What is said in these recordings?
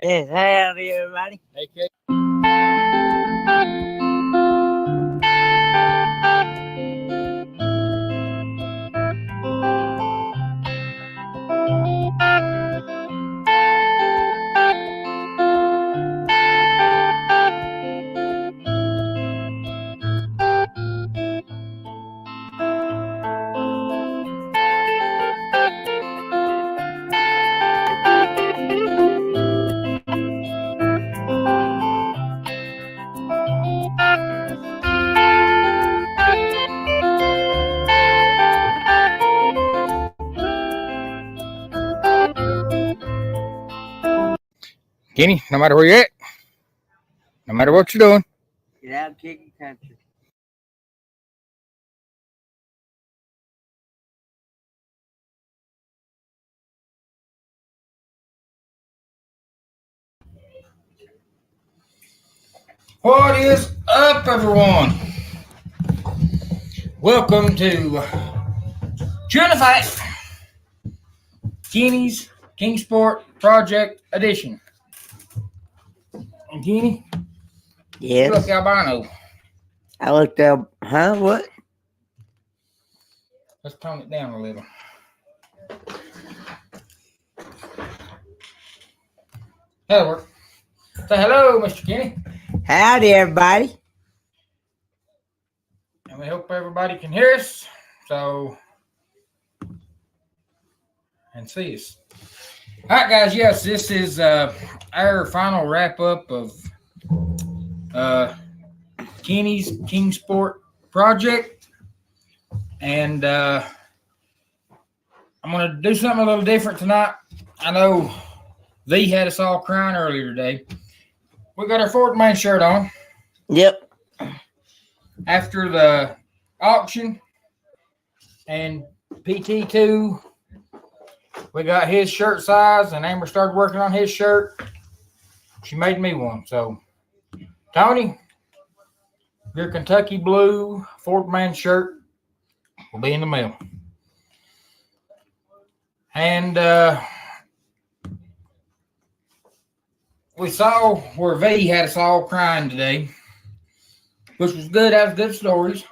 Yes, howdy, everybody. Okay. Kenny, no matter where you're at, no matter what you're doing, Get out kicking country. what is up, everyone? Welcome to Chewing the Fight, Kenny's Kingsport Project Edition. And Kenny, you look Yes. albino. I looked up, huh? What? Let's tone it down a little. That'll work. Say hello, Mr. Kenny. Howdy, everybody. And we hope everybody can hear us. So, and see us. All right, guys. Yes, this is our final wrap up of Kenny's Kingsport project, and I'm going to do something a little different tonight. I know V had us all crying earlier today. We got our Fort Main shirt on. Yep. After the auction and PT2, we got his shirt size, and Amber started working on his shirt. She made me one. So, Tony, your Kentucky Blue Fort Man shirt will be in the mail. And we saw where V had us all crying today, which was good. That was good stories.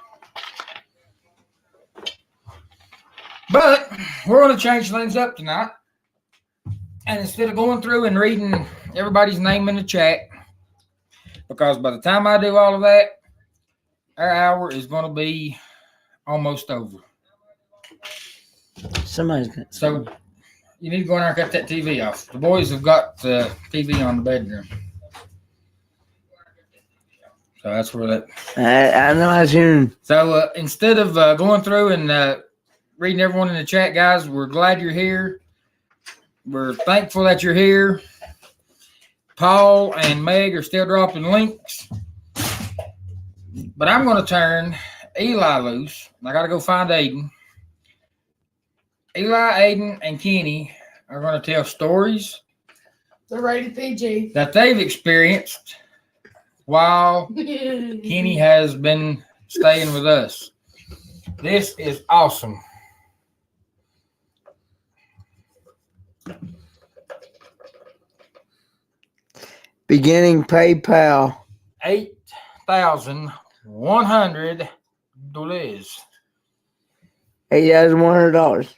But we're going to change things up tonight. And instead of going through and reading everybody's name in the chat, because by the time I do all of that, our hour is going to be almost over. Somebody's got. So you need to go in there and cut that TV off. The boys have got the TV on the bedroom. So that's where that. I know I was hearing. So instead of going through and reading everyone in the chat, guys, we're glad you're here. We're thankful that you're here. Paul and Meg are still dropping links. But I'm going to turn Eli loose. I got to go find Aiden. Eli, Aiden, and Kenny are going to tell stories. They're rated PG. That they've experienced while Kenny has been staying with us. This is awesome. Beginning PayPal. $8,100. $8,100.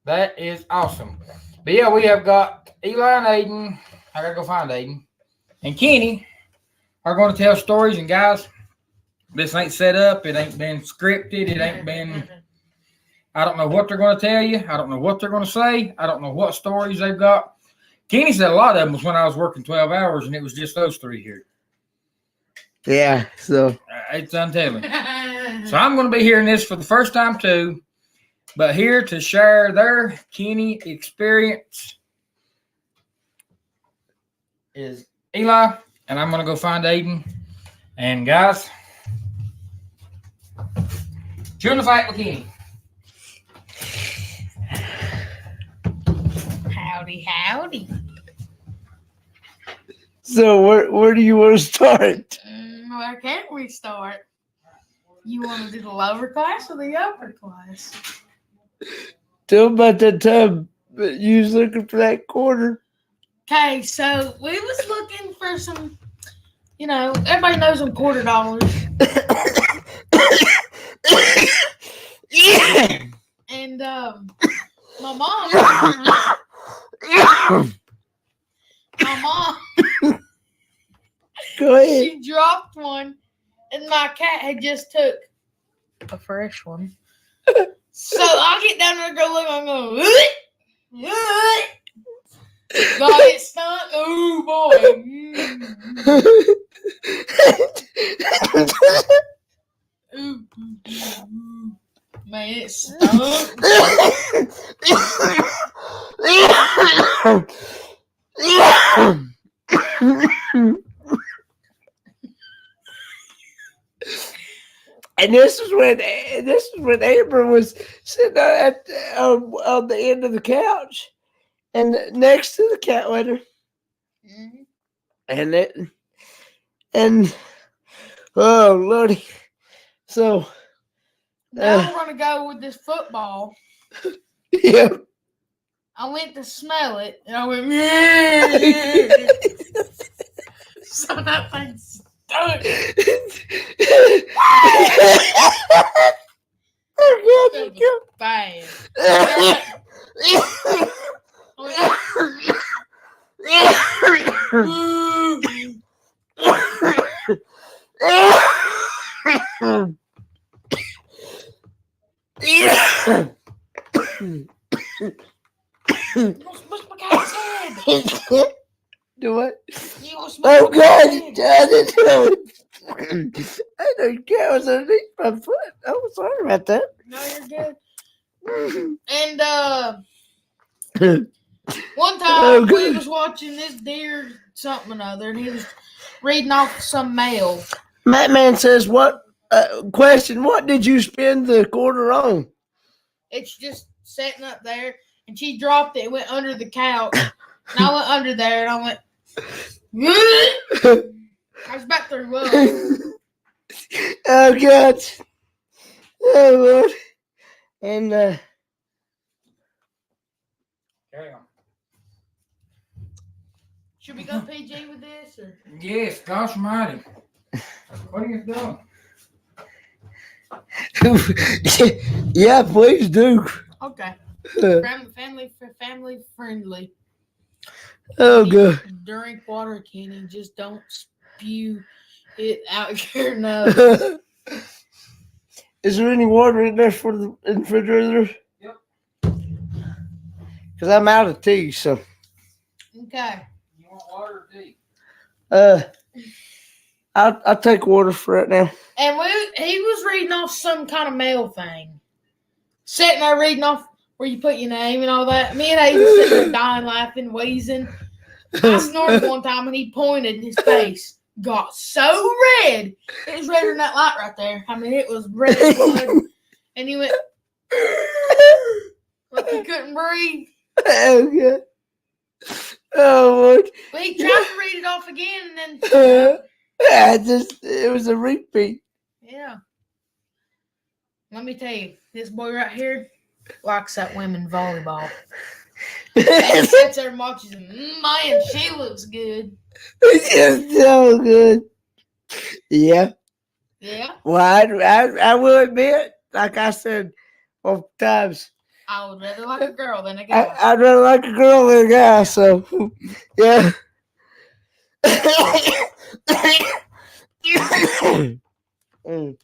That is awesome. But yeah, we have got Eli and Aiden. I gotta go find Aiden. And Kenny are going to tell stories. And guys, this ain't set up. It ain't been scripted. It ain't been. I don't know what they're going to tell you. I don't know what they're going to say. I don't know what stories they've got. Kenny said a lot of them was when I was working 12 hours, and it was just those three here. Yeah, so. It's untelling. So I'm going to be hearing this for the first time too, but here to share their Kenny experience is Eli, and I'm going to go find Aiden. And guys, Chewing the Fight with Kenny. Howdy, howdy. So where do you want to start? Where can't we start? You want to do the lower class or the upper class? Tell about that time you was looking for that quarter. Okay, so we was looking for some, everybody knows them $quarter. And my mom, Go ahead. she dropped one, and my cat had just took a fresh one. So I get down there and go look, I'm going, got it stunk. Oh boy. Ooh. Man, it stunk. And this is when Amber was sitting on the end of the couch, and next to the cat litter, and oh lordy, so Now we're gonna go with this football. yeah. I went to smell it, and I went, yeah. So that thing stunk. Oh God, Bad. Do what? Oh Oh God, I didn't know it. I didn't care. It was underneath my foot. I'm sorry about that. No, you're good. And one time we was watching this deer something or other, and he was reading off some mail. Matt Man says, "What question? What did you spend the quarter on?" It's just sitting up there, and she dropped it. It went under the couch, and I went under there, and I went. I was about to run. Oh God! Oh Lord! And Carry on. Should we go PG with this, or? Yes, gosh almighty. What are you doing? yeah, please do. Okay. Family friendly. Oh God! Drink water, Kenny. Just don't spew it out your nose. Is there any water in there for the refrigerator? Yep. Because I'm out of tea, so. Okay. You want water or tea? I'll take water for right now. And he was reading off some kind of mail thing. Sitting there reading off where you put your name and all that. Me and Aiden sitting there dying, laughing, wheezing. I snorted one time and he pointed and his face got so red. It was redder than that light right there. I mean, it was red as blood. And he went, like he couldn't breathe. Oh God! Oh Lord! But he tried to read it off again and then. It was a repeat. Yeah. Let me tell you, this boy right here likes that women volleyball. He sits there and watches him. Man, she looks good. It's so good. Yeah. Yeah. Well, I will admit, like I said both times, I would rather like a girl than a guy. I'd rather like a girl than a guy. So, yeah. Mm.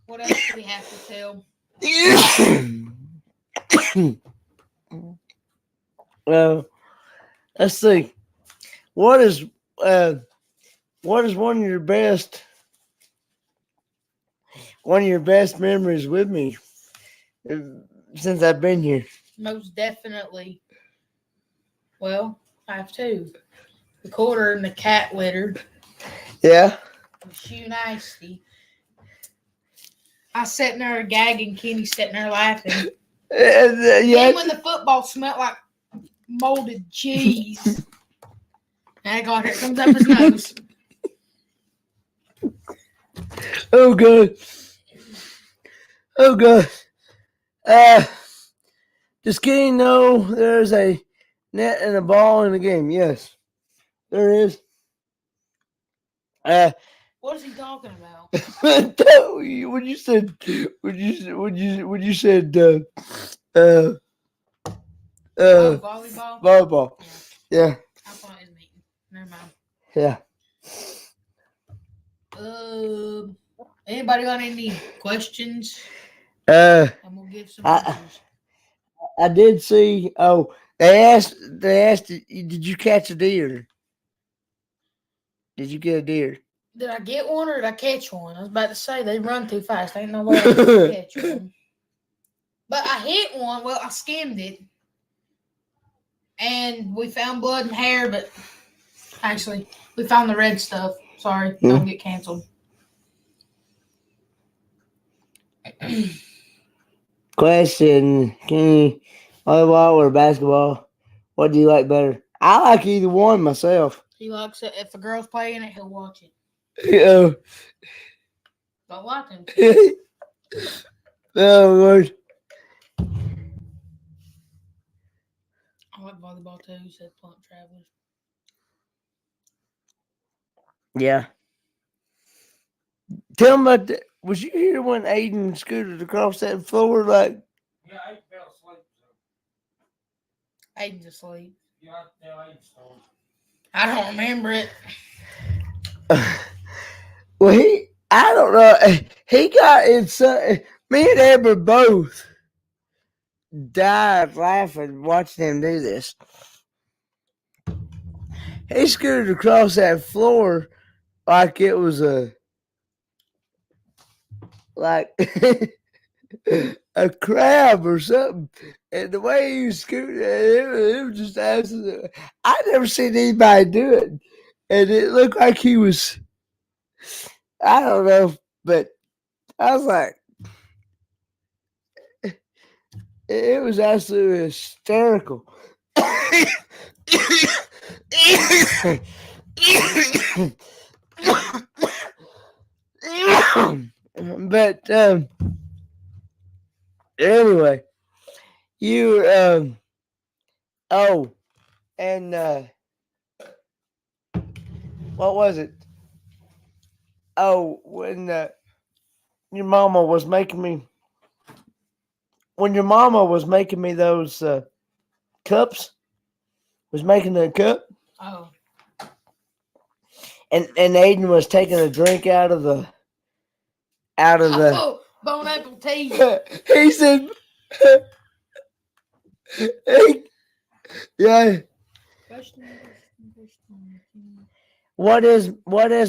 What else do we have to tell? Well, let's see. What is one of your best memories with me since I've been here? Most definitely. Well, I have two. The quarter and the cat litter. Yeah. Shoe nasty. I sitting there gagging, Kenny sitting there laughing. Yeah. Then when the football smelled like molded cheese. And God, here it comes up his nose. Oh God. Oh God. Does Kenny know there's a net and a ball in the game? Yes, there is. What is he talking about? When you said Volleyball? volleyball. Yeah. I thought it was meeting. Never mind. Yeah. Anybody got any questions? And we'll give some I- answers. I did see. Oh, they asked. Did you catch a deer? Did you get a deer? Did I get one or did I catch one? I was about to say they run too fast. Ain't no way I can catch one. But I hit one. Well, I skimmed it. And we found blood and hair, but actually, we found the red stuff. Sorry, don't get canceled. Question: Can you volleyball or basketball? What do you like better? I like either one myself. He likes it. If a girl's playing it, he'll watch it. Yeah. Don't like him. Oh Lord. I like volleyball too. Said Plump Travelers. Yeah. Tell me about was you here when Aiden scooted across that floor like? Yeah, I fell asleep. Aiden's asleep. Yeah, Aiden's asleep. I don't remember it. Well, I don't know. He got inside. Me and Amber both died laughing watching him do this. He scooted across that floor like it was like a crab or something. And the way he was scooting, it was just absolutely. I never seen anybody do it. And it looked like he was, I don't know, but I was like, it was absolutely hysterical. But anyway, you oh, and what was it? Oh, when your mama was making me those cups, was making the cup. Oh. And Aiden was taking a drink out of the bone apple tea. He said yeah. What is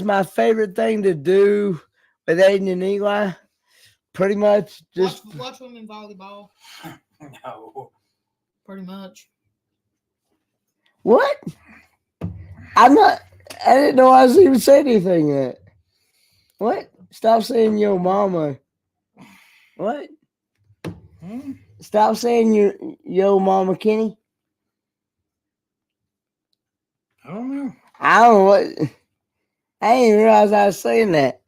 my favorite thing to do with Aiden and Eli? Pretty much just watch women volleyball. No. Pretty much. What? I didn't know I was even saying anything yet. What? Stop saying your mama. What? Stop saying yo mama, Kenny. I don't know. I don't know what. I didn't realize I was saying that.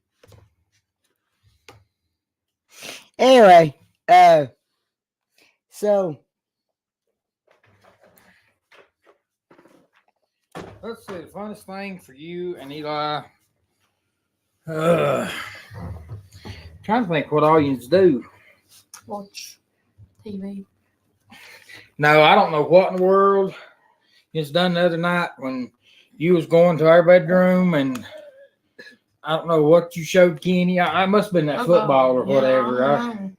Anyway, so Let's see. The funnest thing for you and Eli. Trying to think what all you do. Watch TV. No, I don't know what in the world it's done the other night when you was going to our bedroom and I don't know what you showed Kenny. I must have been that football or whatever. I don't know.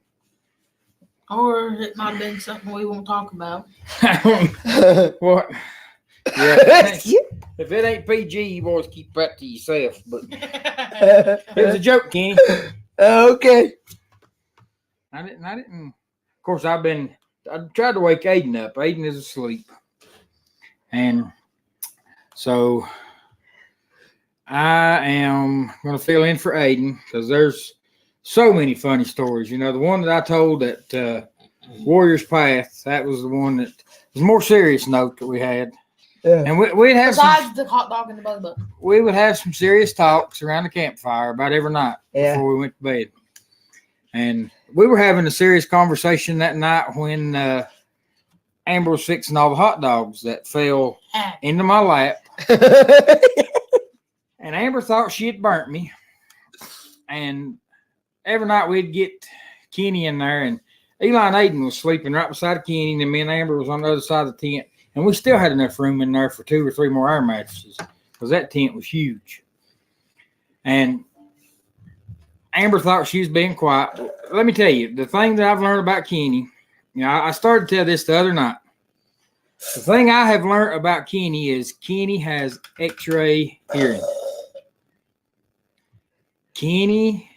Or it might have been something we won't talk about. What? Yeah. If it ain't PG, you boys keep that to yourself. But it was a joke, Kenny. Okay. I didn't. Of course, I tried to wake Aiden up. Aiden is asleep. And so I am going to fill in for Aiden because there's so many funny stories. You know, the one that I told at Warriors Path, that was the one that was a more serious note that we had. Yeah. And we'd have besides the hot dog and the bug. We would have some serious talks around the campfire about every night before we went to bed. And we were having a serious conversation that night when Amber was fixing all the hot dogs that fell into my lap. And Amber thought she had burnt me. And every night we'd get Kenny in there, and Eli and Aiden was sleeping right beside Kenny, and me and Amber was on the other side of the tent. And we still had enough room in there for 2 or 3 more air mattresses because that tent was huge. And Amber thought she was being quiet. Let me tell you, the thing that I've learned about Kenny, I started to tell this the other night. The thing I have learned about Kenny is Kenny has X-ray hearing. Kenny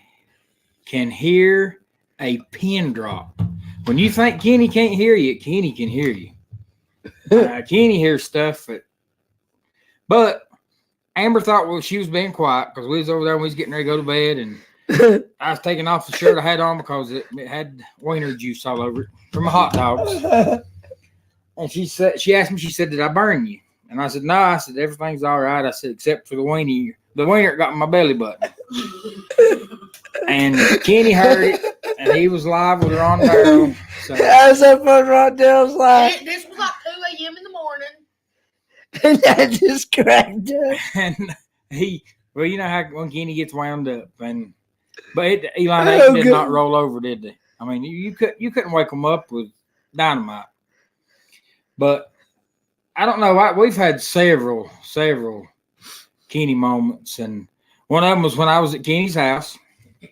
can hear a pin drop. When you think Kenny can't hear you, Kenny can hear you. Kenny hears stuff. But Amber thought she was being quiet because we was over there and we was getting ready to go to bed, and I was taking off the shirt I had on because it had wiener juice all over it from my hot dogs. And she asked me, she said, "Did I burn you?" And I said, "No." I said, "Everything's all right." I said, "Except for the wiener. The wiener got in my belly button." And Kenny heard it, and he was live with her on barrel. So I was up on Rondell's lap. This was like 2 a.m. in the morning. And I just cracked up. And well, you know how when Kenny gets wound up, but Eli and Aiden did not roll over, did they? I mean, you couldn't wake them up with dynamite. But I don't know. We've had several Kenny moments, and one of them was when I was at Kenny's house.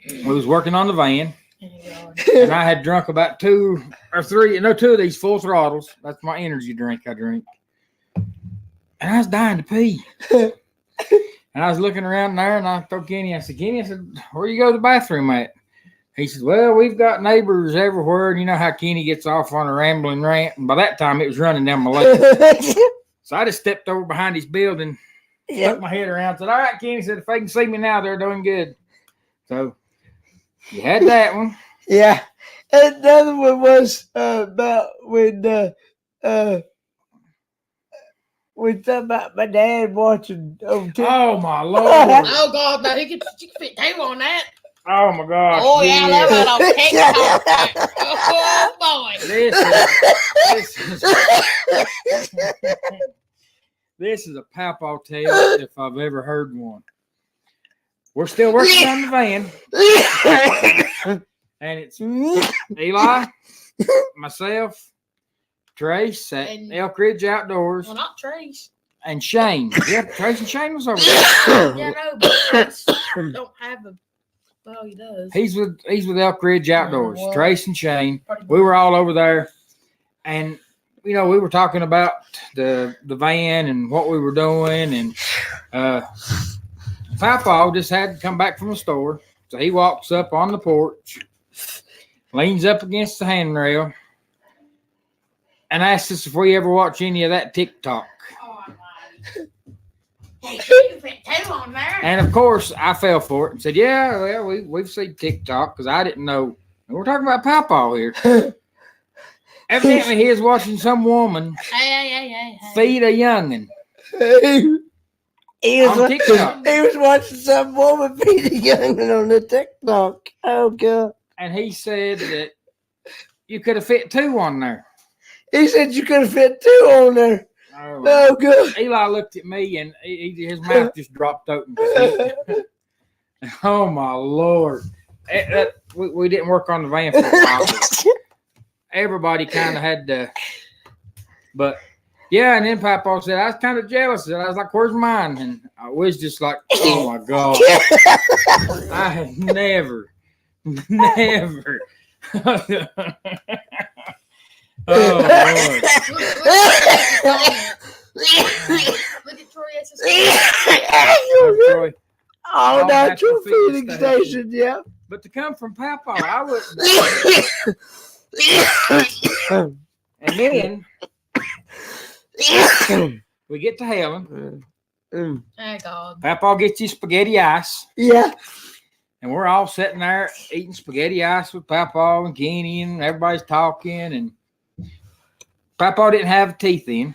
We was working on the van, and I had drunk about 2 of these full throttles. That's my energy drink I drink. And I was dying to pee. And I was looking around there, and I told Kenny, I said, "Where you go to the bathroom at?" He said, "Well, we've got neighbors everywhere." And you know how Kenny gets off on a rambling rant. And by that time, it was running down my leg. So I just stepped over behind his building, stuck my head around, said, "All right, Kenny," said, "if they can see me now, they're doing good." So you had that one. Yeah. And the other one was about when we talked about my dad watching on TikTok. Oh, my Lord. Oh, God, no, you can fit tail on that. Oh, my gosh. Oh, yeah, I love that on TikTok. Oh, boy. This is a Pap-paw tale if I've ever heard one. We're still working on the van. And it's Eli, myself, Trace at Elk Ridge Outdoors. Well, not Trace. And Shane. Yeah, Trace and Shane was over there. Yeah, no, but Trace don't have a... Well, he does. He's with Elk Ridge Outdoors. Well, Trace and Shane. We were all over there. And, we were talking about the van and what we were doing. And Pap-paw just had to come back from the store. So he walks up on the porch, leans up against the handrail, and asks us if we ever watch any of that TikTok. Oh, hey, you can fit tail on there. And of course, I fell for it and said, "Yeah, well, we've seen TikTok," because I didn't know. And we're talking about Pap-paw here. Evidently, he is watching some woman Hey. feed a youngin'. He was, On TikTok. He was watching some woman feed a youngin' on the TikTok. Oh, God. And he said that you could have fit 2 on there. He said you could have fit 2 on there. Oh, good. Eli looked at me, and his mouth just dropped open. Oh, my Lord. We didn't work on the van for a while. Everybody kind of had to. But, yeah, and then Pap-paw said, I was kind of jealous. And I was like, "Where's mine?" And I was just like, oh, my God. I have never. Oh, Lord. Look at Troy. Troy. Oh, natural feeding station, yeah. But to come from Pap-paw, I wouldn't. And then we get to Helen. Thank God. Pap-paw gets you spaghetti ice. Yeah. And we're all sitting there eating spaghetti ice with Pap-paw and Kenny, and everybody's talking. And Pap-paw didn't have teeth in.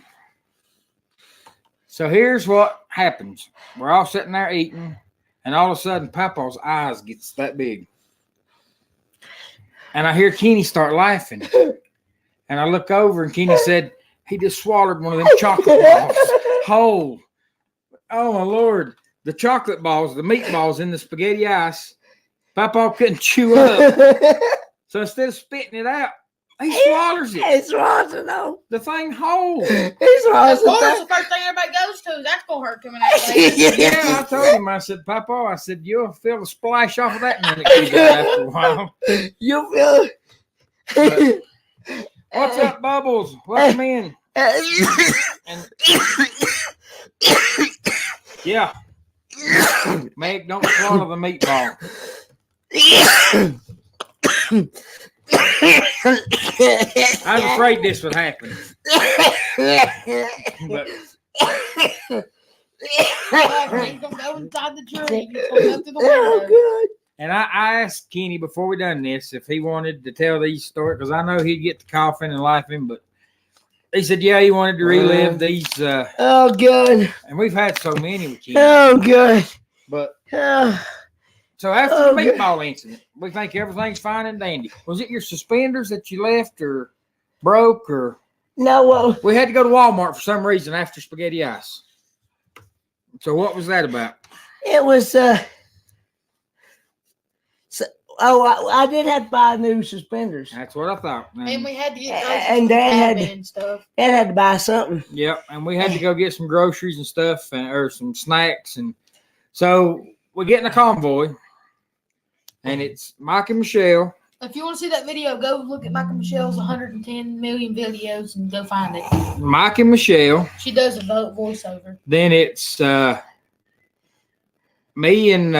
So here's what happens. We're all sitting there eating, and all of a sudden, Pap-paw's eyes gets that big. And I hear Kenny start laughing. And I look over, and Kenny said, he just swallowed one of them chocolate balls whole. Oh my Lord. The chocolate balls, the meatballs in the spaghetti ice, Papa couldn't chew up. So instead of spitting it out, he swallows it. He swallows it though. The thing whole. He Of swallows course, it. the first thing everybody goes to, that's going to hurt coming out later. Yeah, I told him, I said, Papa, I said, you'll feel the splash off of that when it comes out after a while. You feel But, what's up, Bubbles? Welcome in. And, yeah. Meg, don't swallow the meatball. I was afraid this would happen. But He's going to go inside the tree. He's going to go through the window. good. and I asked Kenny before we done this if he wanted to tell these stories because I know he'd get to coughing and laughing, but he said, yeah, he wanted to relive these. Oh, good. And we've had so many with Kenny. Oh, good. But Oh, so after Oh, the good. meatball incident, we think everything's fine and dandy. Was it your suspenders that you left or broke or? no, well, We had to go to Walmart for some reason after spaghetti ice. So what was that about? it was, I did have to buy new suspenders. That's what I thought. And we had to get And Dad had and stuff. Dad had to buy something. Yep, and we had to go get some groceries and stuff, or some snacks, and so we get in a convoy, and it's Mike and Michelle. If you want to see that video, go look at Michael Michelle's 110 million videos and go find it. Mike and Michelle. She does a voiceover. Then it's me and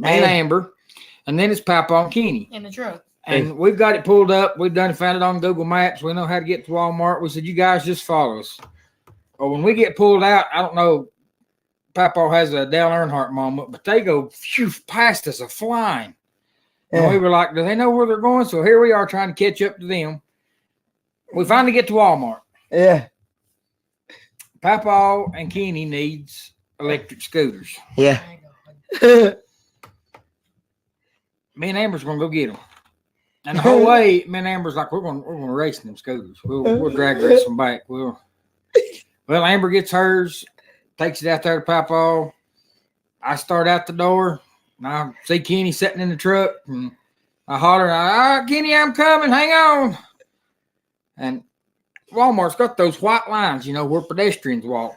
Amber, and then it's Papa and Kenny. In the truck. And we've got it pulled up. We've found it on Google Maps. We know how to get to Walmart. We said, you guys just follow us. Or when we get pulled out, I don't know, Papa has a Dale Earnhardt moment, but they go past us flying. And we were like, do they know where they're going? So here we are trying to catch up to them. We finally get to Walmart. Yeah. Papa and Kenny needs electric scooters. Yeah. Hang on. Me and Amber's gonna go get them. And the whole way, me and Amber's like, we're gonna race them scooters. We'll drag race them back. Well, Amber gets hers, takes it out there to Papa. I start out the door, and I see Kenny sitting in the truck, and I holler, Kenny, I'm coming, hang on. And Walmart's got those white lines, where pedestrians walk.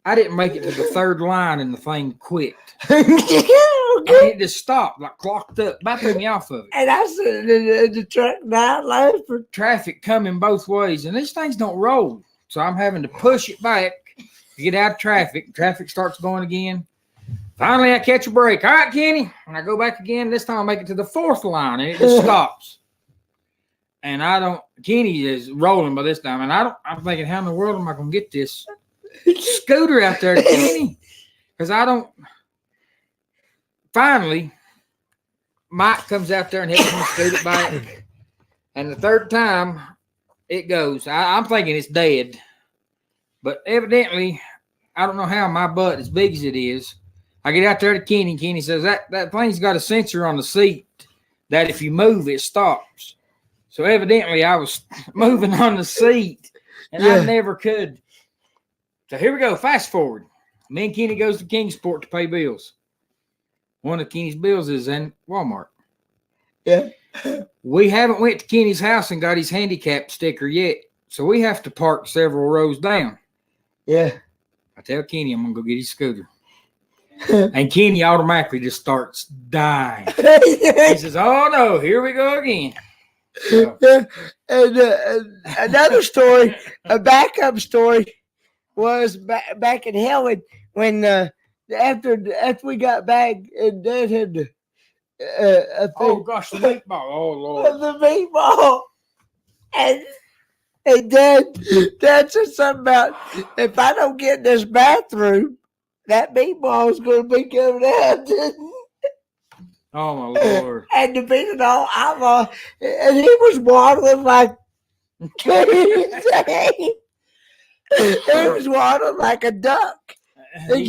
I didn't make it to the third line, and the thing quit. And it just stopped, like clocked up. About threw me off of it. And I stood in the truck down loud for Traffic coming both ways, and these things don't roll. So I'm having to push it back to get out of traffic. Traffic starts going again. Finally, I catch a break. All right, Kenny. And I go back again. This time I make it to the fourth line, and it just stops. And Kenny is rolling by this time. And I'm thinking, how in the world am I going to get this scooter out there to Kenny? Because finally, Mike comes out there and helps me scoot it back. And the third time, it goes. I'm thinking it's dead. But evidently, I don't know how my butt, as big as it is, I get out there to Kenny. Kenny says, that thing's got a sensor on the seat that if you move, it stops. So evidently, I was moving on the seat, and I never could. So here we go. Fast forward. Me and Kenny goes to Kingsport to pay bills. One of Kenny's bills is in Walmart. Yeah. We haven't went to Kenny's house and got his handicap sticker yet, so we have to park several rows down. Yeah. I tell Kenny I'm going to go get his scooter. And Kenny automatically just starts dying. He says, oh, no, here we go again. So, And another story, a backup story, was back in Helen when after we got back and Dad had oh, gosh, the meatball. Oh, Lord. the meatball, and Dad said something about if I don't get in this bathroom, that meatball is going to be coming out. Oh, my Lord. And to beat it all, and he was waddling like he was waddling like a duck. He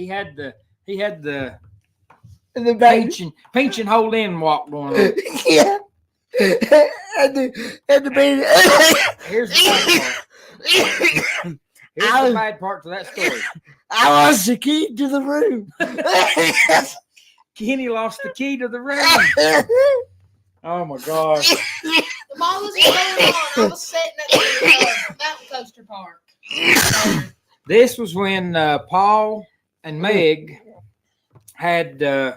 had the In the back. pinch and hold in walk going on. Yeah. and the baby. Here's the bad part. Here's the bad part to that story. I lost the key to the room. Kenny lost the key to the room. Oh my gosh. The ball was going on. I was sitting at the mountain coaster park. This was when Paul and Meg had Eli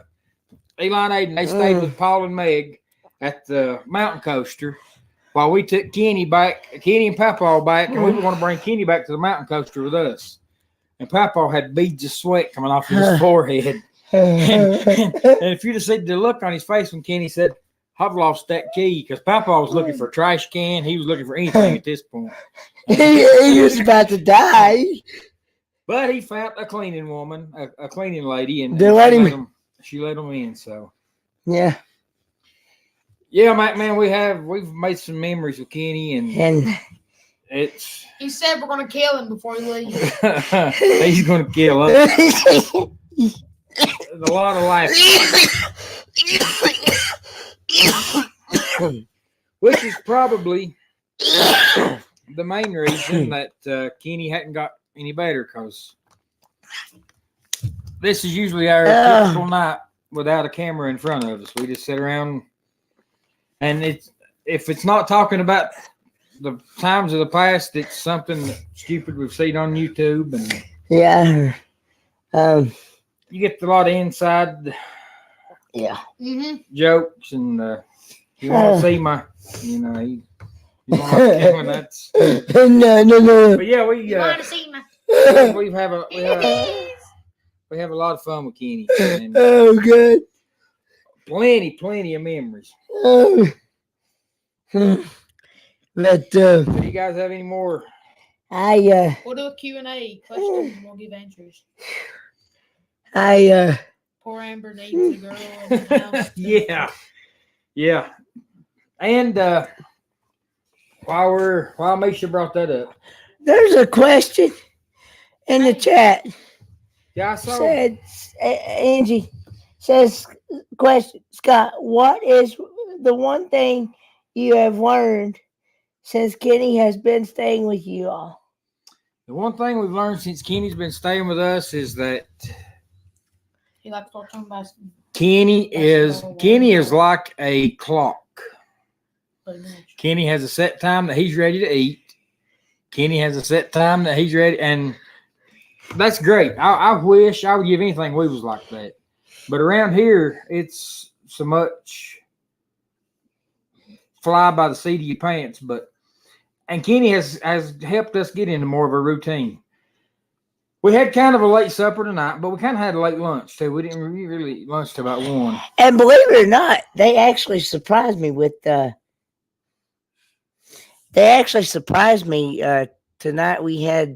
and Aiden. They stayed with Paul and Meg at the mountain coaster while we took Kenny and Pap-paw back, and we were going to bring Kenny back to the mountain coaster with us. And Pap-paw had beads of sweat coming off his forehead. And if you'd have seen the look on his face when Kenny said, I've lost that key, because Pap-paw was looking for a trash can. He was looking for anything at this point. He was about to die. But he found a cleaning woman, a cleaning lady, and she let him in. So yeah, man, we've made some memories with Kenny, and it's. He said we're gonna kill him before he leaves. He's gonna kill us. There's a lot of life. Which is probably the main reason that Kenny hadn't got any better, because this is usually our typical night without a camera in front of us. We just sit around, and if it's not talking about the times of the past, it's something stupid we've seen on YouTube, and yeah, you get a lot of inside jokes, and you want to see my, you want to that's no. But yeah, we have a lot of fun with Kenny. And oh, good. Plenty of memories. But do you guys have any more? We'll do a Q&A questions and we'll give answers. Poor Amber needs a girl in the house. Yeah. And while Misha brought that up, there's a question in the chat. Yeah, I saw. Said Angie says, question, Scott, what is the one thing you have learned since Kenny has been staying with you all? The one thing we've learned since Kenny's been staying with us is that He likes to talk about Kenny is like a clock. Kenny has a set time that he's ready to eat. Kenny has a set time that he's ready, and that's great. I wish I would give anything we was like that. But around here, it's so much fly by the seat of your pants. And Kenny has helped us get into more of a routine. We had kind of a late supper tonight, but we kind of had a late lunch too. We didn't really lunch till about 1. And believe it or not, they actually surprised me with tonight. We had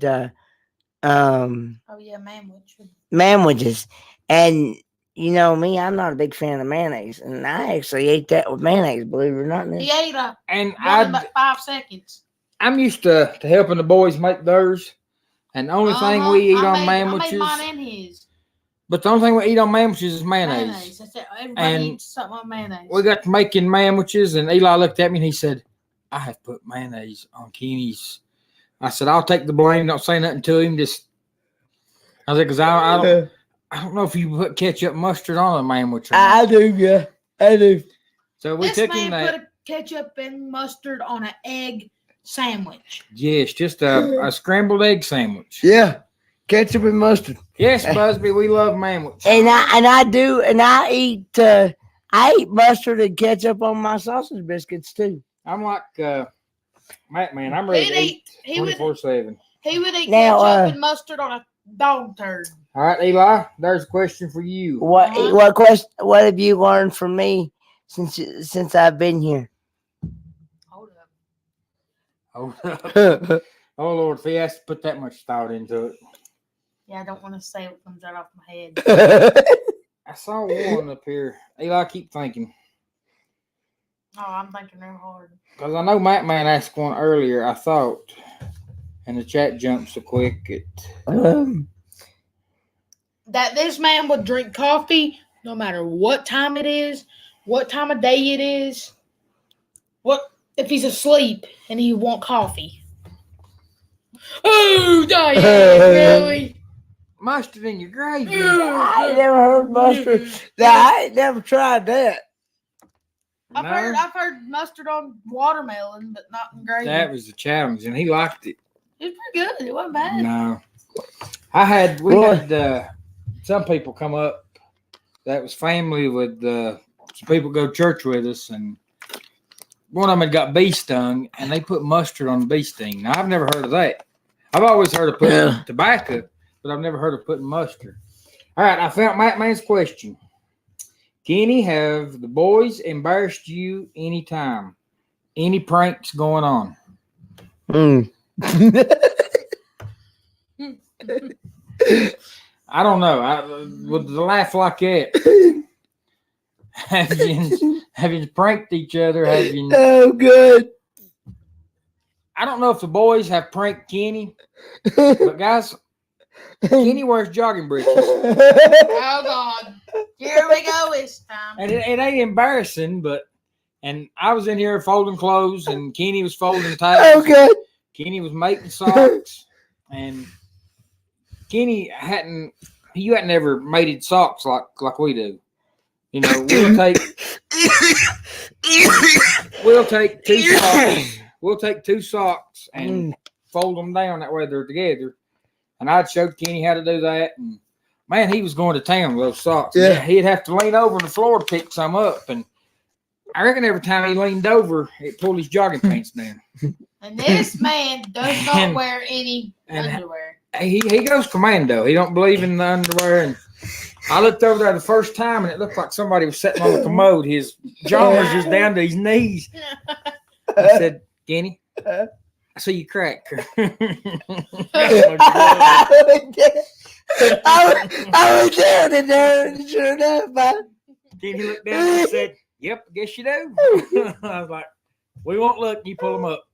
manwidges, and you know me, I'm not a big fan of mayonnaise, and I actually ate that with mayonnaise. Believe it or not, he ate up and about 5 seconds. I'm used to helping the boys make theirs, and the only thing we eat on manwidges. I made mine and his. But the only thing we eat on manwidges is mayonnaise. That's it. Everybody eats something on mayonnaise. We got to making manwidges, and Eli looked at me and he said, I have put mayonnaise on Kenny's. I said, I'll take the blame. Don't say nothing to him. I said, because I don't know if you put ketchup and mustard on a manwich. I do, yeah. I do. So we took him that. Put a ketchup and mustard on an egg sandwich. Yes, just a scrambled egg sandwich. Yeah. Ketchup and mustard. Yes, Busby, we love manwich. And I eat mustard and ketchup on my sausage biscuits too. I'm like Matt, man. I'm ready to eat 24/7. He would eat ketchup and mustard on a dog turd. All right, Eli. There's a question for you. What have you learned from me since I've been here? Hold up. Oh Lord, if he has to put that much thought into it. Yeah, I don't want to say what comes right off my head. I saw one up here. Eli, keep thinking. Oh, I'm thinking real hard. Because I know Matt Man asked one earlier, I thought. And the chat jumped so quick. That this man would drink coffee no matter what time it is, what time of day it is. What if he's asleep and he want coffee? Oh, Diane, really? Mustard in your gravy. I ain't never heard mustard. Now, I ain't never tried that. I've heard mustard on watermelon, but not in gravy. That was the challenge, and he liked it. It was pretty good. It wasn't bad. No. We had some people come up that was family with some people go to church with us, and one of them had got bee stung, and they put mustard on the bee sting. Now, I've never heard of that. I've always heard of putting tobacco, but I've never heard of putting mustard. All right, I found Matt Man's question. Kenny, have the boys embarrassed you anytime? Any pranks going on? I don't know. With the laugh like that, have you pranked each other? Oh, good. I don't know if the boys have pranked Kenny, but guys, Kenny wears jogging breeches. Oh, God. Here we go this time. And it ain't embarrassing, and I was in here folding clothes, and Kenny was folding towels. Oh, good. Kenny was making socks, and Kenny hadn't ever mated socks like we do. You know, we'll take two socks. We'll take two socks and fold them down that way they're together. And I'd showed Kenny how to do that. And man, he was going to town with those socks. Yeah. He'd have to lean over on the floor to pick some up. And I reckon every time he leaned over, it pulled his jogging pants down. And this man does not wear any underwear. He goes commando. He don't believe in the underwear. And I looked over there the first time, and it looked like somebody was sitting on the commode. His joggers was down to his knees. I said, Kenny, I see you crack. I was down in there, and sure enough, man. Kenny looked down and said, yep, I guess you do. I was like, we won't look, you pull them up.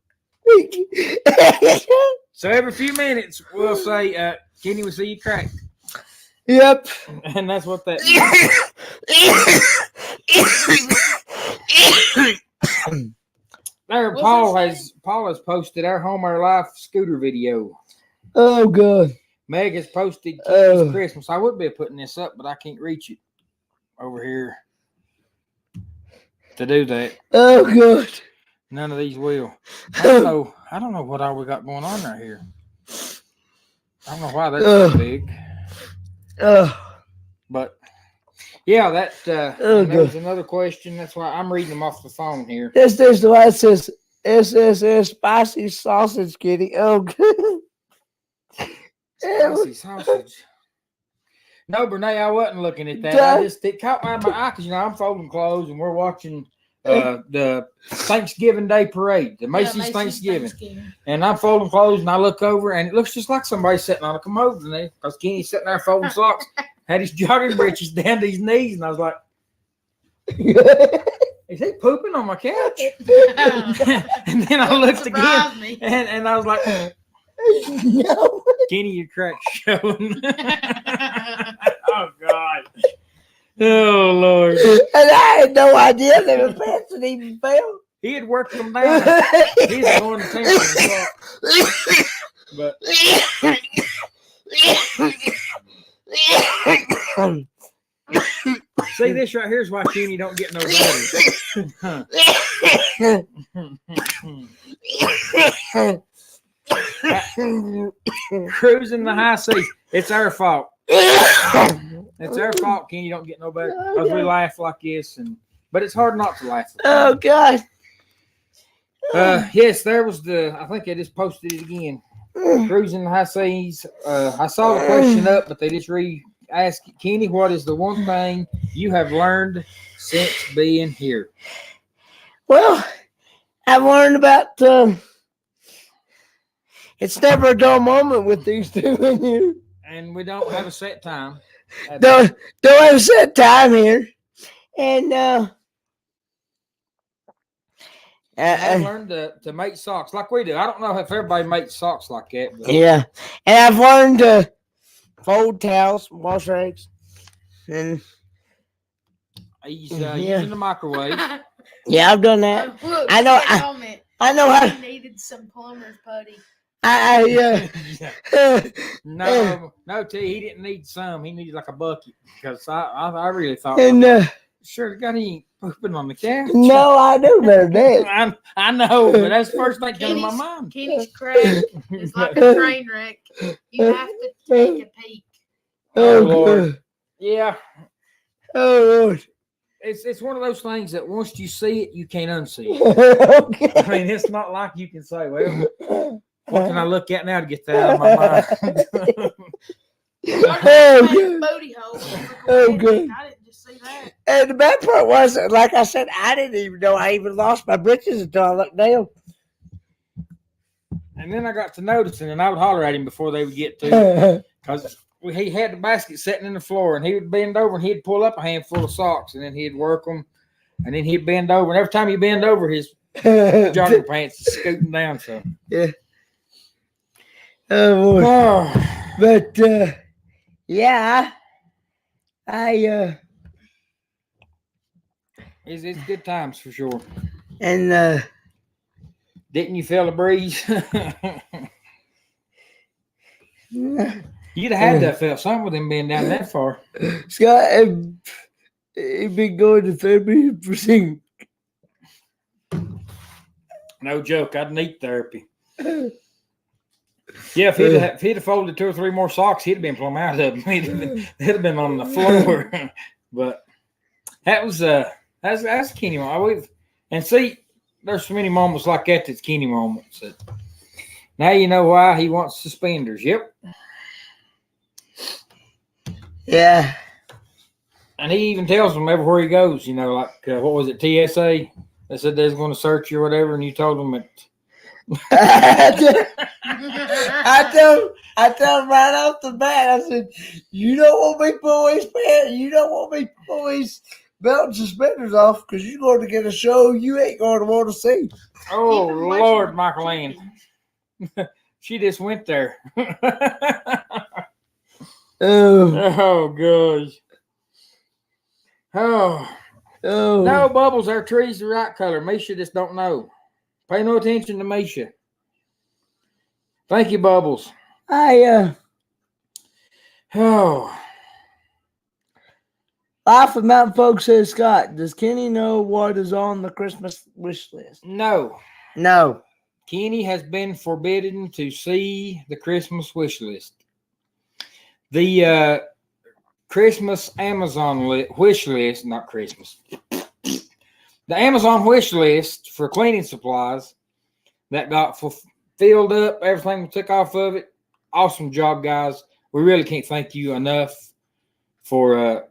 So every few minutes, we'll say, Kenny will see you crack. Yep. And that's what that is. There, Paul has posted our Home Our Life scooter video. Oh, good. Meg has posted Kenny's Christmas. I would be putting this up, but I can't reach it over here to do that. Oh, good. None of these will. I don't know what all we got going on right here. I don't know why that's so big. But yeah, that was another question. That's why I'm reading them off the phone here. There's the one that says SSS spicy sausage, Kitty. Oh, good. Spicy sausage. No, Brene, I wasn't looking at that. It caught my eye because I'm folding clothes and we're watching the Thanksgiving Day parade, the Macy's Thanksgiving. And I'm folding clothes and I look over and it looks just like somebody sitting on a commode in there because Kenny's sitting there folding socks, had his jogging breeches down to his knees, and I was like, is he pooping on my couch? And then I looked again and I was like, no. Kenny, your crack's showing. Oh, God. Oh, Lord. And I had no idea that the pants had even fell. He had worked them down. He's going to town. But see, this right here is why Kenny don't get no better. Cruising the high seas. It's our fault. It's our fault, Kenny. You don't get no better because we laugh like this, but it's hard not to laugh. Oh, God. Yes, there was I think I just posted it again. Cruising the high seas. I saw the question up, but they just asked Kenny, what is the one thing you have learned since being here? Well, I've learned about it's never a dull moment with these two in here. And we don't have a set time. Don't have a set time here. And I've learned to make socks like we do. I don't know if everybody makes socks like that. But. Yeah. And I've learned to fold towels, wash rags. And he's using the microwave. Yeah, I've done that. Look, I know. comment. I know how. He needed some plumber's putty. No, T. He didn't need some. He needed like a bucket because I really thought. And sure, got any pooping on the couch? no, I do better than that. I know, but that's the first thing that came to my mind. Kenny's crack is like a train wreck. You have to take a peek. Oh, Lord. good. Yeah. Oh, Lord. It's one of those things that once you see it, you can't unsee it. Okay. I mean, it's not like you can say, well, what can I look at now to get that out of my mind? Oh, good. Booty hole. Oh, good. I didn't just see that. And the bad part was, like I said, I didn't even know I even lost my britches until I looked down. And then I got to noticing, and I would holler at him before they would get to, because he had the basket sitting in the floor, and he would bend over and he'd pull up a handful of socks, and then he'd work them, and then he'd bend over, and every time he bend over, his jogging pants is scooting down. So yeah. Oh, boy. But yeah, it's good times for sure. And didn't you feel the breeze? You'd have had to have felt something with him being down that far. Scott, he'd been going to therapy for singing. No joke, I'd need therapy. Yeah, if he'd have folded 2 or 3 more socks, he'd have been plumb out of them. He'd have been on the floor. But that was that's Kenny moment. And see, there's so many moments like that that's Kenny moments. That now you know why he wants suspenders. Yep. Yeah. And he even tells them everywhere he goes, you know, like, what was it, TSA? They said they was going to search you or whatever, and you told them that. I tell him right off the bat, I said, you don't want me to pull his pants, you don't want me to pull his belt and suspenders off because you're going to get a show you ain't going to want to see. Oh, Lord, Michael Ann. She just went there. Oh, gosh. Oh. No, Bubbles, our tree's the right color. Misha just don't know. Pay no attention to Misha. Thank you, Bubbles. Life of Mountain Folk says, Scott, does Kenny know what is on the Christmas wish list? No. Kenny has been forbidden to see the Christmas wish list. The Christmas Amazon wish list, not Christmas. The Amazon wish list for cleaning supplies that got filled up, everything we took off of it. Awesome job, guys. We really can't thank you enough for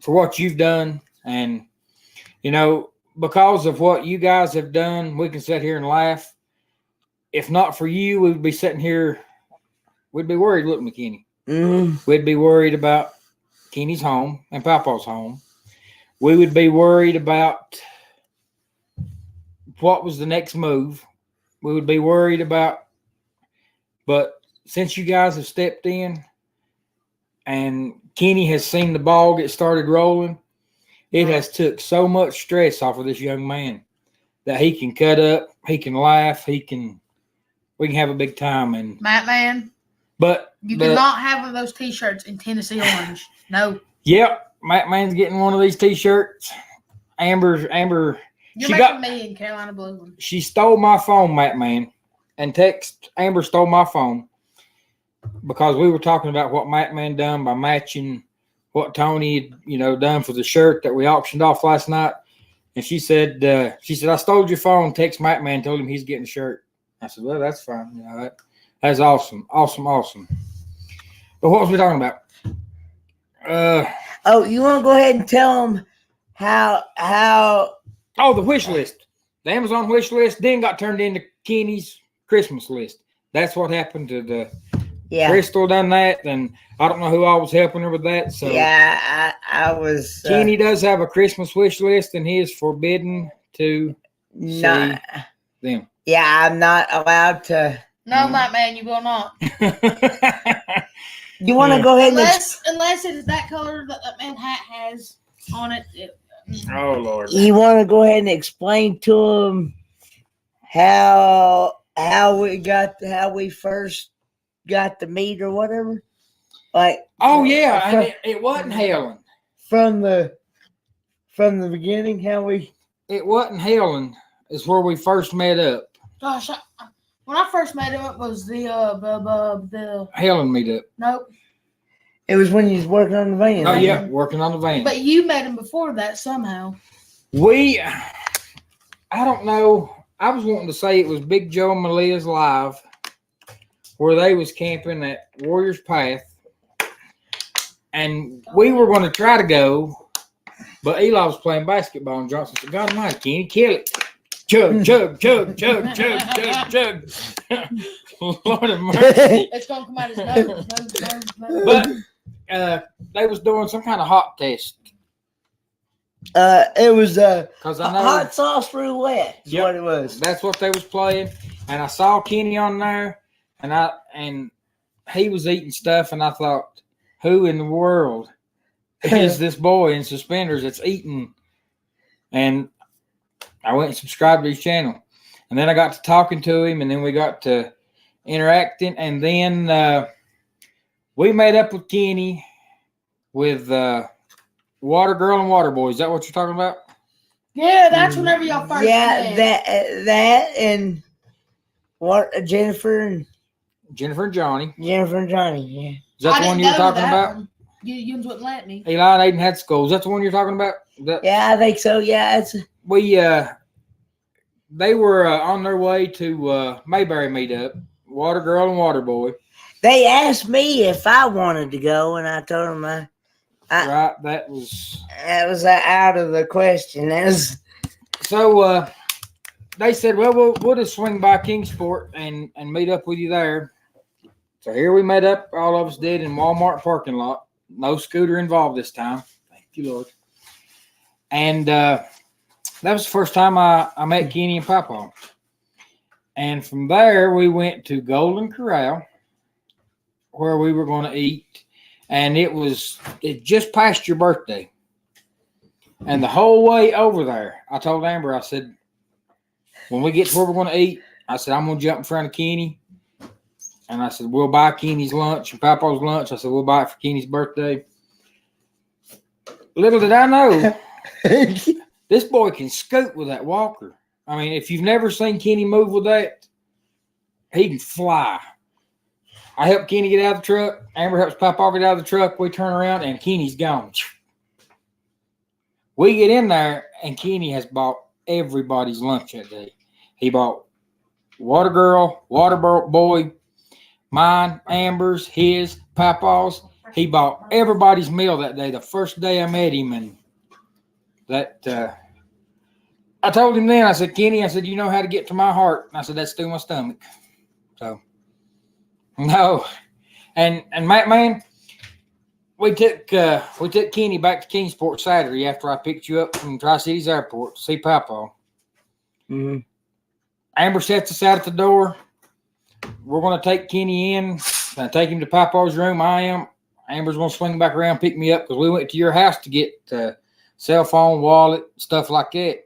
what you've done. And, you know, because of what you guys have done, we can sit here and laugh. If not for you, we would be sitting here. We'd be worried, wouldn't we, Kenny? Mm-hmm. We'd be worried about Kenny's home and Papa's home. We would be worried about what was the next move. We would be worried about, but since you guys have stepped in and Kenny has seen the ball get started rolling, it has took so much stress off of this young man that he can cut up, he can laugh, we can have a big time. And Matt Man, but you cannot have one of those T-shirts in Tennessee orange. No. Yep, Matt Man's getting one of these T-shirts. Amber. You're making me in Carolina blue one. She stole my phone, Matt Man, and Amber stole my phone because we were talking about what Matt Man done by matching what Tony had, done for the shirt that we auctioned off last night. And she said, I stole your phone. Text Matt Man, told him he's getting a shirt. I said, well, that's fine. That's awesome. Awesome. But what was we talking about? You want to go ahead and tell them how? Oh, the wish list. The Amazon wish list then got turned into Kenny's Christmas list. That's what happened to the Crystal done that, and I don't know who all was helping her with that. So yeah, I was. Kenny does have a Christmas wish list, and he is forbidden to see them. Yeah, I'm not allowed to. No, Matt Man, you will not. You want to go ahead unless it is that color that man hat has on it. Oh Lord. You want to go ahead and explain to them how we first got the meat or whatever? Like, Oh yeah, and it wasn't Helen. From the beginning, how we. It wasn't Helen. Is where we first met up. Gosh, when I first met him, it was the Helen meet up. Nope. It was when you was working on the van. Oh yeah, working on the van. But you met him before that somehow. I don't know. I was wanting to say it was Big Joe and Malia's Live, where they was camping at Warriors Path, and we were going to try to go, but Eli was playing basketball, and Johnson said, "God Almighty, Kenny, kill it! Chug, chug, chug, chug, chug, chug, chug." Lord have mercy. It's gonna come out his nose. But they was doing some kind of hot test. It was Cause I know hot sauce roulette. Is what it was. That's what they was playing, and I saw Kenny on there, and he was eating stuff, and I thought, who in the world is this boy in suspenders that's eating? And I went and subscribed to his channel, and then I got to talking to him, and then we got to interacting, and then we made up with Kenny with Water Girl and Water Boy. Is that what you're talking about? Yeah, that's whenever y'all first met. that and what Jennifer and Johnny. Yeah. Is that the one you were talking about? You wouldn't let me. Eli and Aiden had school. Is that the one you're talking about? Yeah, I think so. Yeah, they were on their way to Mayberry meetup. Water Girl and Water Boy. They asked me if I wanted to go, and I told them right, that was out of the question. So they said, well, we'll just swing by Kingsport and meet up with you there. So here we met up, all of us did, in Walmart parking lot. No scooter involved this time. Thank you, Lord. And that was the first time I met Kenny and Pap-paw. And from there, we went to Golden Corral, where we were going to eat. And it just passed your birthday. And the whole way over there, I told Amber, I said, when we get to where we're going to eat, I said, I'm going to jump in front of Kenny. And I said, we'll buy Kenny's lunch and Pap-paw's lunch. I said, we'll buy it for Kenny's birthday. Little did I know, this boy can scoot with that walker. I mean, if you've never seen Kenny move with that, he can fly. I helped Kenny get out of the truck. Amber helps Pap-paw get out of the truck. We turn around, and Kenny's gone. We get in there, and Kenny has bought everybody's lunch that day. He bought Water Girl, Water Boy, mine, Amber's, his, Pap-paw's. He bought everybody's meal that day, the first day I met him. And that I told him then, I said, Kenny, I said, you know how to get to my heart. And I said, that's through my stomach. So, no. And man, we took Kenny back to Kingsport Saturday after I picked you up from Tri-Cities Airport to see Pap-paw. Mm-hmm. Amber sets us out at the door. We're going to take Kenny in and take him to Pap-paw's room. I am. Amber's going to swing back around and pick me up because we went to your house to get cell phone, wallet, stuff like that.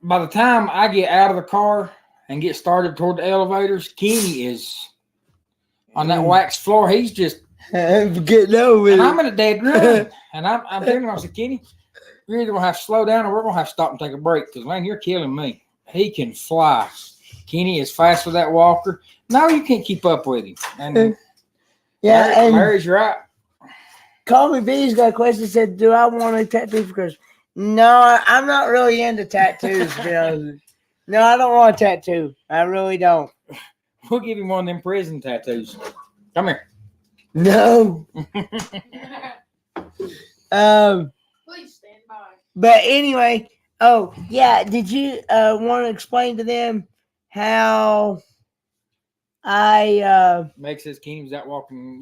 By the time I get out of the car and get started toward the elevators, Kenny is on that wax floor. He's just getting over it. And I'm in a dead run. And I'm telling him, I said, Kenny, you're either going to have to slow down or we're going to have to stop and take a break because, man, you're killing me. He can fly. Kenny is fast with that walker. No, you can't keep up with him. And Mary's right. Call Me B's got a question. Said, do I want a tattoo for Christmas? No, I'm not really into tattoos. No, I don't want a tattoo. I really don't. We'll give him one of them prison tattoos. Come here. No. Please stand by. But anyway, oh yeah, did you want to explain to them how Meg says Kenny was out walking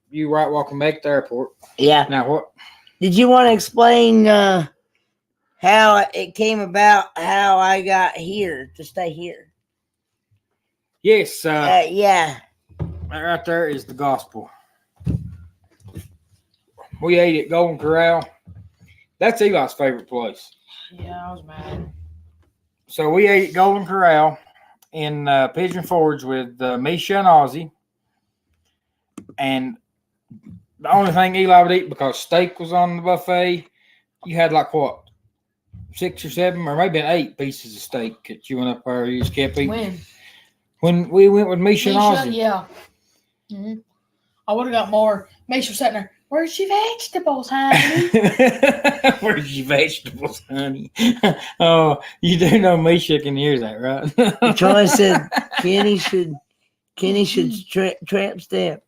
you right walking back to the airport. Yeah. Now what? Did you want to explain how it came about, how I got here to stay here? Yes. Yeah. That right there is the gospel. we ate at Golden Corral. That's Eli's favorite place. Yeah, I was mad. So we ate at Golden Corral in Pigeon Forge with Misha and Ozzy. And the only thing Eli would eat, because steak was on the buffet, you had like what? 6 or 7 or maybe 8 pieces of steak that you went up there. You just kept eating. When we went with Misha and Ozzy. Yeah. Mm-hmm. I would have got more. Misha sitting there. Where's your vegetables, honey? Where's your vegetables, honey? Oh, you do know Misha can hear that, right? Troy said Kenny should tramp stamp.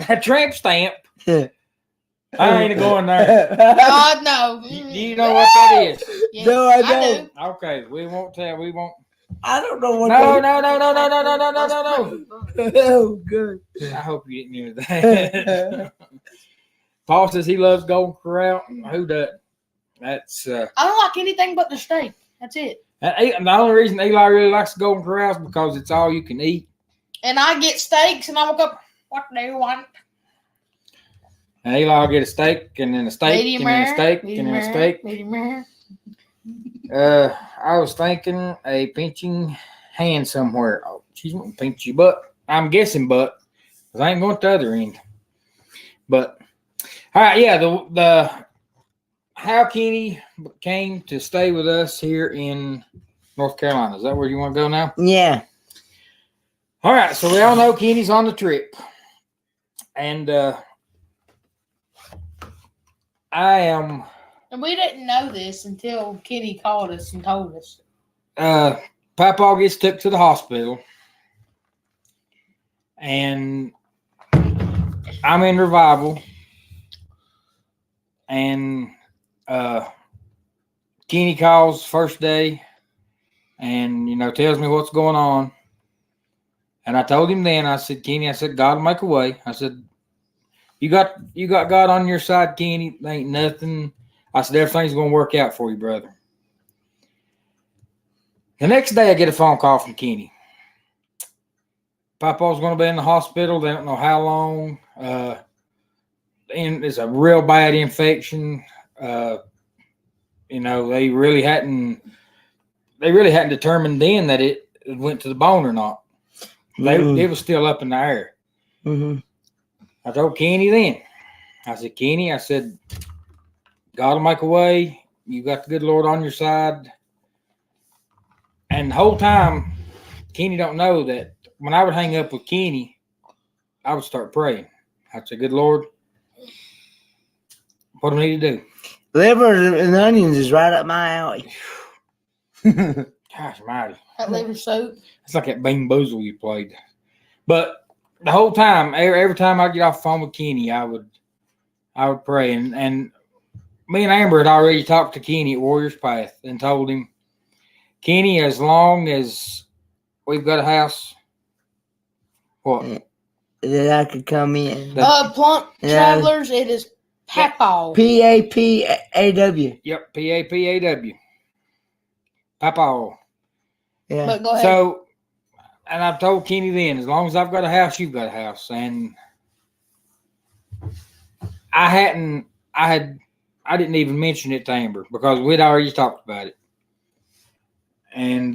A tramp stamp? I ain't going there. God, no. Do you know what that is? Yes, No, I don't. do. Okay, we won't tell. We won't. I don't know what. No. Oh, good. I hope you didn't hear that. Paul says he loves Golden Corral. Who does? That's. I don't like anything but the steak. That's it. The only reason Eli really likes Golden Corral is because it's all you can eat. And I get steaks, and I look up. What do you want? And Eli will get a steak, and then a steak, Medium and then a rare, steak, medium and then a rare, steak. medium rare. I was thinking a pinching hand somewhere. Oh, she's going to pinch your butt. I'm guessing butt, because I ain't going to the other end. But, all right, yeah, the how Kenny came to stay with us here in North Carolina. Is that where you want to go now? Yeah. All right, so we all know Kenny's on the trip. And I am... And we didn't know this until Kenny called us and told us. Pap-paw gets took to the hospital. And I'm in revival. And Kenny calls first day and, tells me what's going on. And I told him then, I said, Kenny, God will make a way. I said, you got God on your side, Kenny. There ain't nothing. I said, everything's going to work out for you, brother. The next day, I get a phone call from Kenny. Papa's going to be in the hospital. They don't know how long. And it's a real bad infection. They really hadn't determined then that it went to the bone or not. It was still up in the air. Mm-hmm. I told Kenny then. I said, Kenny, God will make a way. You got the good Lord on your side. And the whole time, Kenny don't know that when I would hang up with Kenny, I would start praying. I'd say, good Lord, what do I need to do? Liver and onions is right up my alley. Gosh, mighty. That liver soup. It's like that Bean Boozle you played. But the whole time, every time I get off the phone with Kenny, I would pray. And me and Amber had already talked to Kenny at Warriors Path and told him, Kenny, as long as we've got a house, what? That I could come in. Plump Travelers, it is Pap-paw. P-A-P-A-W. Yep, P-A-P-A-W. Pap-paw. Yeah. But go ahead. So, and I've told Kenny then, as long as I've got a house, you've got a house. And I didn't even mention it to Amber because we'd already talked about it. And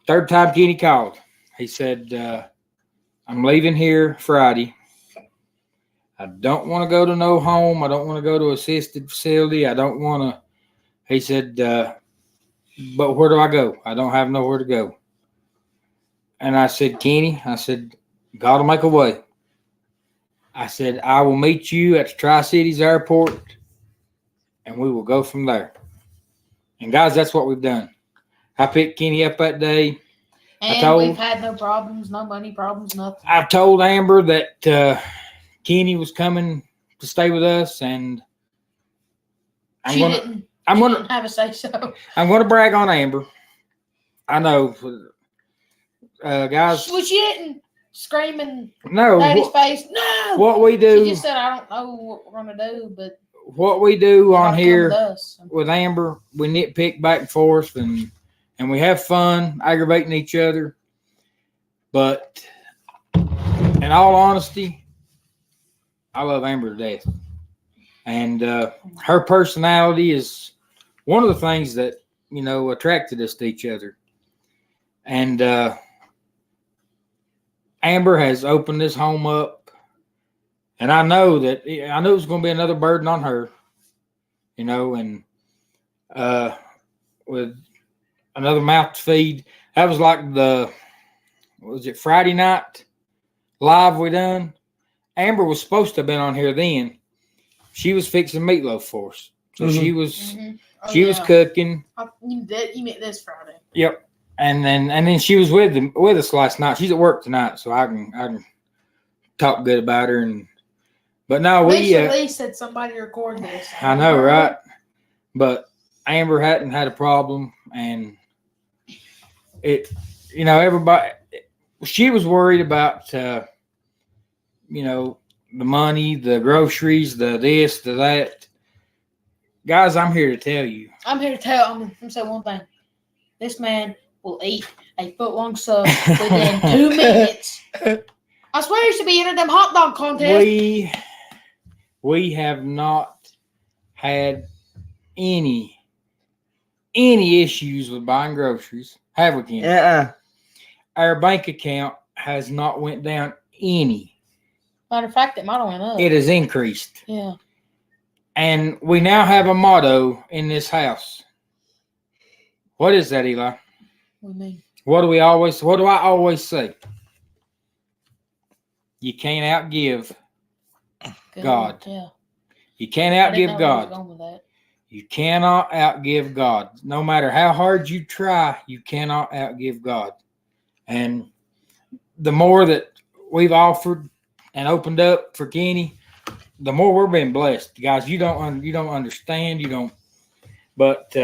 third time Kenny called, he said, I'm leaving here Friday. I don't want to go to no home. I don't want to go to assisted facility. I don't want to. He said, but where do I go? I don't have nowhere to go. And I said, Kenny, God will make a way. I said, I will meet you at the Tri-Cities Airport, and we will go from there. And, guys, that's what we've done. I picked Kenny up that day. And we've had no problems, no money problems, nothing. I told Amber that Kenny was coming to stay with us, and I'm going to have a say so. I'm going to brag on Amber. I know, guys. Well, she didn't scream in no, Daddy's face. No. What we do? She just said, "I don't know what we're going to do," but what we do on here with, with Amber, we nitpick back and forth, and we have fun aggravating each other. But in all honesty, I love Amber to death. And her personality is one of the things that, attracted us to each other. And Amber has opened this home up. And I knew it was going to be another burden on her, and with another mouth to feed. That was like Friday night live we done? Amber was supposed to have been on here then. She was fixing meatloaf for us. So she was was cooking. You meant this Friday. Yep. And then she was with us last night. She's at work tonight, so I can talk good about her. But no, we at least said somebody record this. I know, right? But Amber hadn't had a problem, and everybody. She was worried about the money, the groceries, the this, the that. Guys, I'm here to tell you. I'm here to tell. I'm going to say one thing. This man will eat a foot-long sub within 2 minutes. I swear he should be in them hot dog contest. We have not had any issues with buying groceries, have we, Ken? Our bank account has not went down any. Matter of fact, it might have went up. It has increased. Yeah. And we now have a motto in this house. What is that, Eli? What do you mean? What do I always say? You can't outgive God. Yeah. You can't outgive God. You cannot outgive God. No matter how hard you try, you cannot outgive God. And the more that we've offered and opened up for Kenny, the more we're being blessed. Guys, you don't understand. You don't. But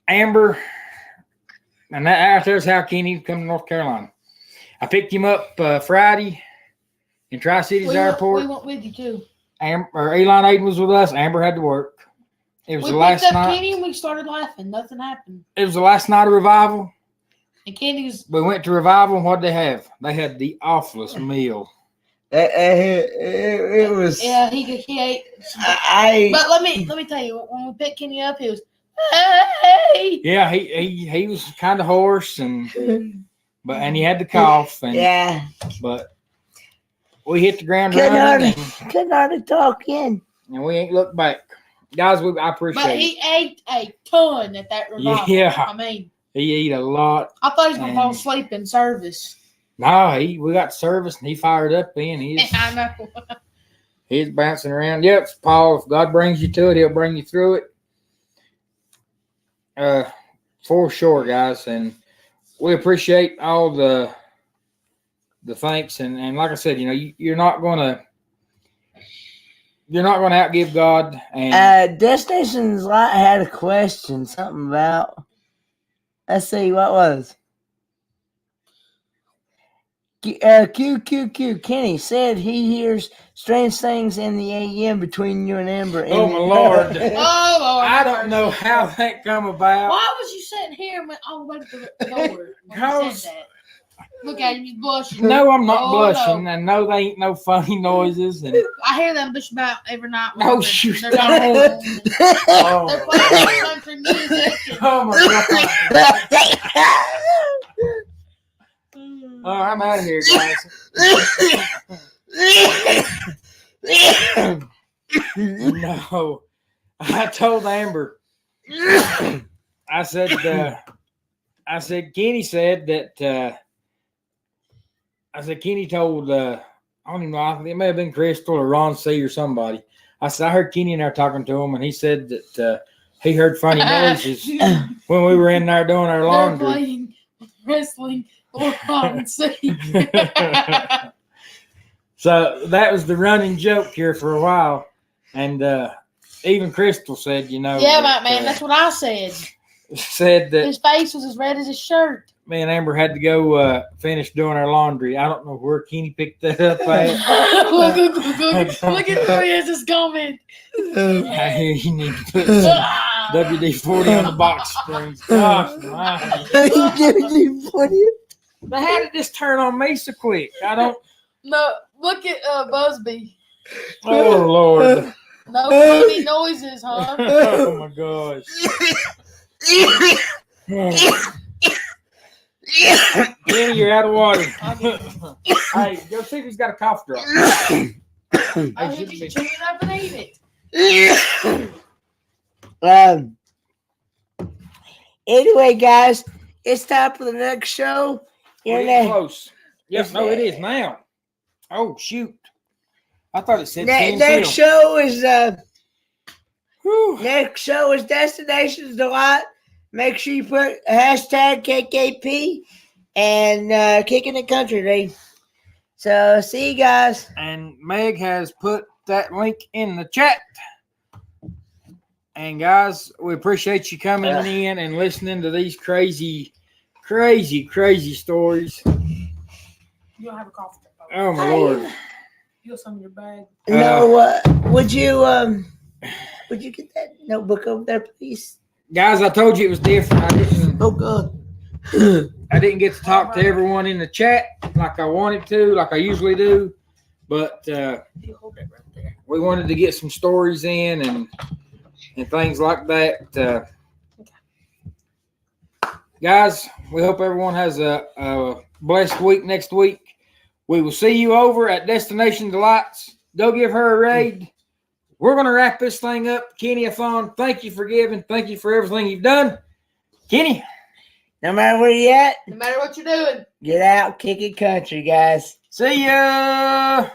Amber, and there's how Kenny come to North Carolina. I picked him up Friday in Tri-Cities Airport. We went with you too. Elon Aiden was with us. Amber had to work. It was the last night. We picked up Kenny and we started laughing. Nothing happened. It was the last night of Revival. And Kenny was. We went to Revival, and what did they have? They had the awfulest meal. It was. Yeah, he ate. But let me tell you, when we picked Kenny up, he was, hey. Yeah, he was kind of hoarse and he had the cough but we hit the ground running. Could not talk in. And we ain't looked back, guys. I appreciate it. But he ate a ton at that Revival. Yeah, I mean, he ate a lot. I thought he was gonna fall asleep in service. No, we got service and he fired up then. I know. He's bouncing around. Yep, Paul, if God brings you to it, he'll bring you through it. For sure, guys. And we appreciate all the thanks. And like I said, you're not gonna outgive God. And Destinations Light had a question, something about. Let's see, what was? QQQ Kenny said he hears strange things in the AM between you and Amber. Oh my Lord! Oh Lord! I don't know how that come about. Why was you sitting here and went all the way to the door when you said that? Look at you blushing. No, I'm not blushing. No. I know they ain't no funny noises. And I hear them bitch about every night. No, shoot! They're playing country music. Oh my God! Oh, I'm out of here, guys. No, I told Amber. I said, Kenny said that. I said, Kenny told. I don't even know. It may have been Crystal or Ron C. or somebody. I said, I heard Kenny and I talking to him, and he said that he heard funny noises when we were in there doing our laundry. They're playing wrestling. So that was the running joke here for a while, and even Crystal said, Yeah, man, that's what I said. Said that his face was as red as his shirt. Me and Amber had to go finish doing our laundry. I don't know where Kenny picked that up at. Look at where he has his comment. You need to put some WD-40 on the box springs. Gosh, WD-40. But how did this turn on me so quick? I don't. No, Look at Busby. Oh Lord. No funny noises, huh? Oh my gosh. Kenny, you're out of water. Hey, go see if he's got a cough drop. I think you chew it up and eat it. Anyway, guys, it's time for the next show. We're getting close. Yes, no, it is now. Oh shoot! I thought it said next show is next show is Destinations Delight. Make sure you put hashtag KKP and Kicking the Country Day. So see you guys. And Meg has put that link in the chat. And guys, we appreciate you coming in and listening to these crazy stories. You don't have a coffee cup. Oh my Lord! Feel some in your bag. No, would you get that notebook over there, please? Guys, I told you it was different. Oh God. I didn't get to talk to everyone in the chat like I wanted to, like I usually do, but we wanted to get some stories in and things like that. Guys, we hope everyone has a blessed week next week. We will see you over at Destination Delights. Go give her a raid. We're going to wrap this thing up. Kenny Afon, thank you for giving. Thank you for everything you've done. Kenny. No matter where you at. No matter what you're doing. Get out, kicking country, guys. See ya.